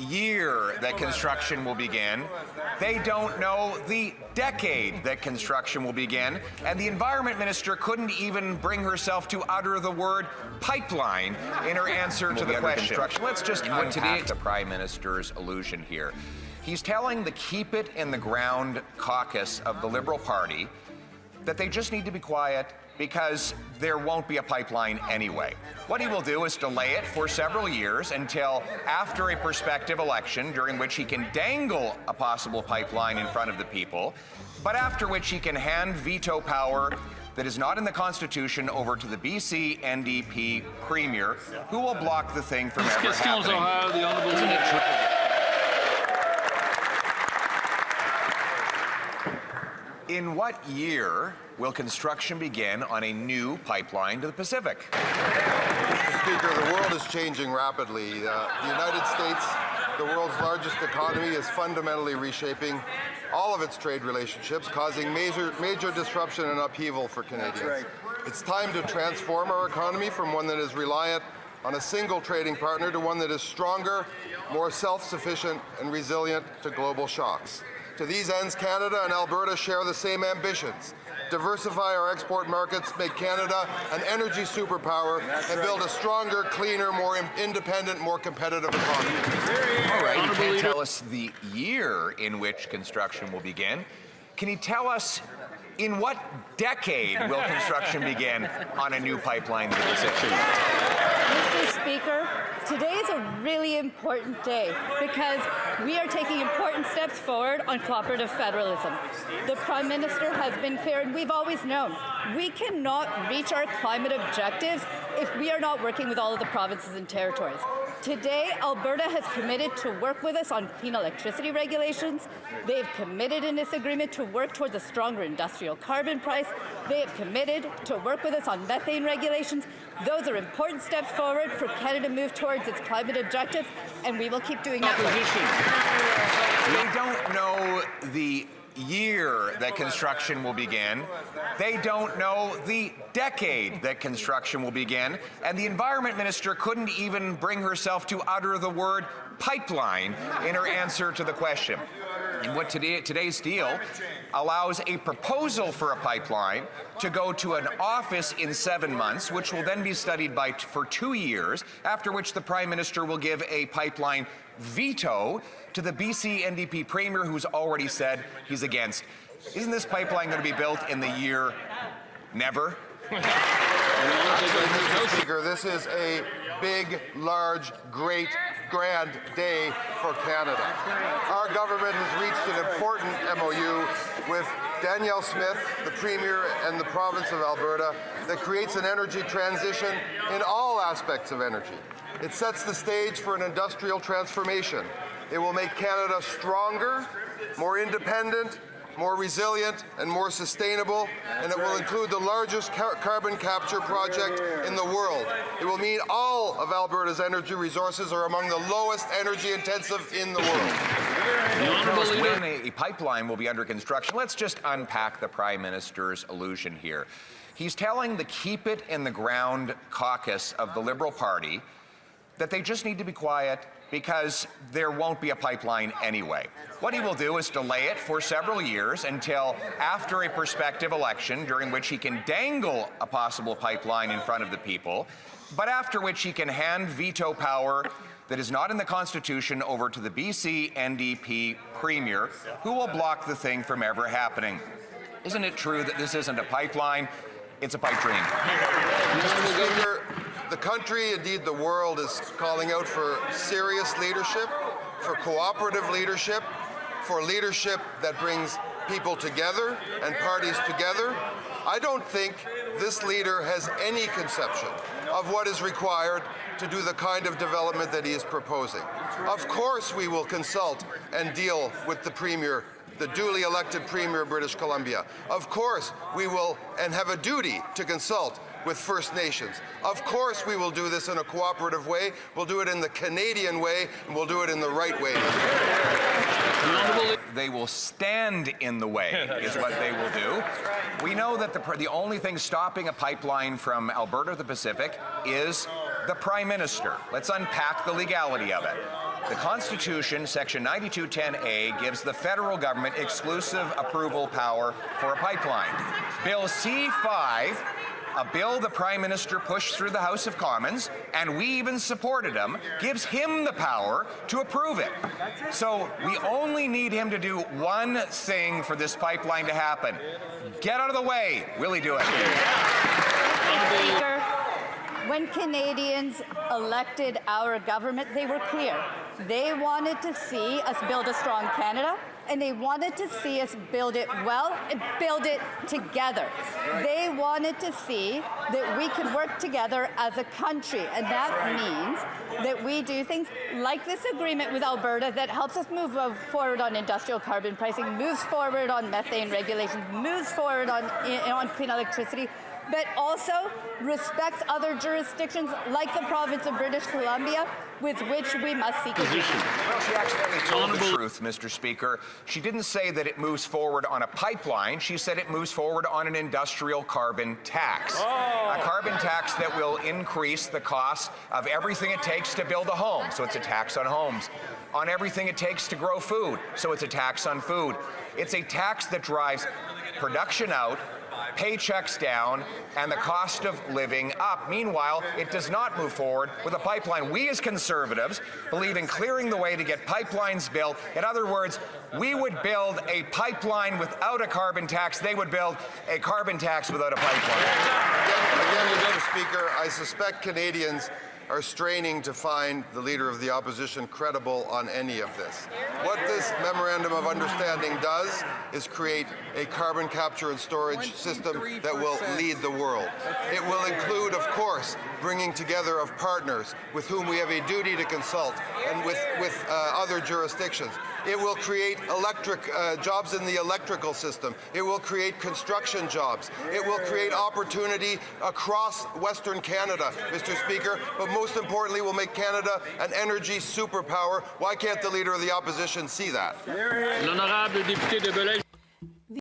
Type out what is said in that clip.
year that construction will begin. They don't know the decade that construction will begin. And the Environment Minister couldn't even bring herself to utter the word pipeline in her answer to the question. Let's just unpack the Prime Minister's allusion here. He's telling the Keep It in the Ground caucus of the Liberal Party that they just need to be quiet because there won't be a pipeline anyway. What he will do is delay it for several years until after a prospective election during which he can dangle a possible pipeline in front of the people, but after which he can hand veto power that is not in the Constitution over to the BC NDP Premier, who will block the thing from ever happening. Ohio, the Honourable Isn't it true? In what year will construction begin on a new pipeline to the Pacific? Mr. Speaker, the world is changing rapidly. The United States, the world's largest economy, is fundamentally reshaping all of its trade relationships, causing major disruption and upheaval for Canadians. Right. It's time to transform our economy from one that is reliant on a single trading partner to one that is stronger, more self-sufficient, and resilient to global shocks. To these ends, Canada and Alberta share the same ambitions: diversify our export markets, make Canada an energy superpower, and build a stronger, cleaner, more independent, more competitive economy. All right, you can't tell us the year in which construction will begin. Can you tell us in what decade will construction begin on a new pipeline to the Pacific? Mr. Speaker, today is a really important day because we are taking important steps forward on cooperative federalism. The Prime Minister has been clear, and we've always known, we cannot reach our climate objectives if we are not working with all of the provinces and territories. Today, Alberta has committed to work with us on clean electricity regulations. They've committed in this agreement to work towards a stronger industrial carbon price. They have committed to work with us on methane regulations. Those are important steps forward for Canada to move towards its climate objectives, and we will keep doing that. They don't know the year that construction will begin. They don't know the decade that construction will begin. And the Environment Minister couldn't even bring herself to utter the word pipeline in her answer to the question. And what today's deal allows a proposal for a pipeline to go to an office in 7 months, which will then be studied for 2 years, after which the Prime Minister will give a pipeline veto to the BC NDP Premier, who's already said he's against. Isn't this pipeline going to be built in the year never? Mr. Speaker, this is a big, large, great, grand day for Canada. Our government has reached an important MOU with Danielle Smith, the Premier, and the province of Alberta that creates an energy transition in all aspects of energy. It sets the stage for an industrial transformation. It will make Canada stronger, more independent, more resilient, and more sustainable, and it will include the largest carbon capture project in the world. It will mean all of Alberta's energy resources are among the lowest energy intensive in the world. When a pipeline will be under construction, let's just unpack the Prime Minister's allusion here. He's telling the Keep It in the Ground caucus of the Liberal Party that they just need to be quiet because there won't be a pipeline anyway. What he will do is delay it for several years until after a prospective election during which he can dangle a possible pipeline in front of the people, but after which he can hand veto power that is not in the Constitution over to the BC NDP Premier, who will block the thing from ever happening. Isn't it true that this isn't a pipeline, it's a pipe dream? Mr. Speaker, the country, indeed the world, is calling out for serious leadership, for cooperative leadership, for leadership that brings people together and parties together. I don't think this leader has any conception of what is required to do the kind of development that he is proposing. Of course we will consult and deal with the Premier, the duly elected Premier of British Columbia. Of course we will and have a duty to consult with First Nations. Of course we will do this in a cooperative way. We'll do it in the Canadian way, and we'll do it in the right way. They will stand in the way, is what they will do. We know that the only thing stopping a pipeline from Alberta to the Pacific is the Prime Minister. Let's unpack the legality of it. The Constitution, Section 9210A, gives the federal government exclusive approval power for a pipeline. Bill C-5, a bill the Prime Minister pushed through the House of Commons, and we even supported him, gives him the power to approve it. So we only need him to do one thing for this pipeline to happen. Get out of the way. Will he do it? Speaker, when Canadians elected our government, they were clear. They wanted to see us build a strong Canada, and they wanted to see us build it well and build it together. They wanted to see that we could work together as a country, and that means that we do things like this agreement with Alberta that helps us move forward on industrial carbon pricing, moves forward on methane regulations, moves forward on clean electricity, but also respects other jurisdictions like the province of British Columbia, with which we must seek agreement. Well, she accidentally told the truth, Mr. Speaker. She didn't say that it moves forward on a pipeline. She said it moves forward on an industrial carbon tax. A carbon tax that will increase the cost of everything it takes to build a home, so it's a tax on homes. On everything it takes to grow food, so it's a tax on food. It's a tax that drives production out, paychecks down, and the cost of living up. Meanwhile, it does not move forward with a pipeline. We as Conservatives believe in clearing the way to get pipelines built. In other words, we would build a pipeline without a carbon tax. They would build a carbon tax without a pipeline. Again, Mr. Speaker, I suspect Canadians are straining to find the Leader of the Opposition credible on any of this. What this Memorandum of Understanding does is create a carbon capture and storage system that will lead the world. It will include, of course, bringing together of partners with whom we have a duty to consult and with other jurisdictions. It will create jobs in the electrical system. It will create construction jobs. It will create opportunity across Western Canada, Mr. Speaker, but most importantly will make Canada an energy superpower. Why can't the Leader of the Opposition see that? L'honorable député de Belleuil.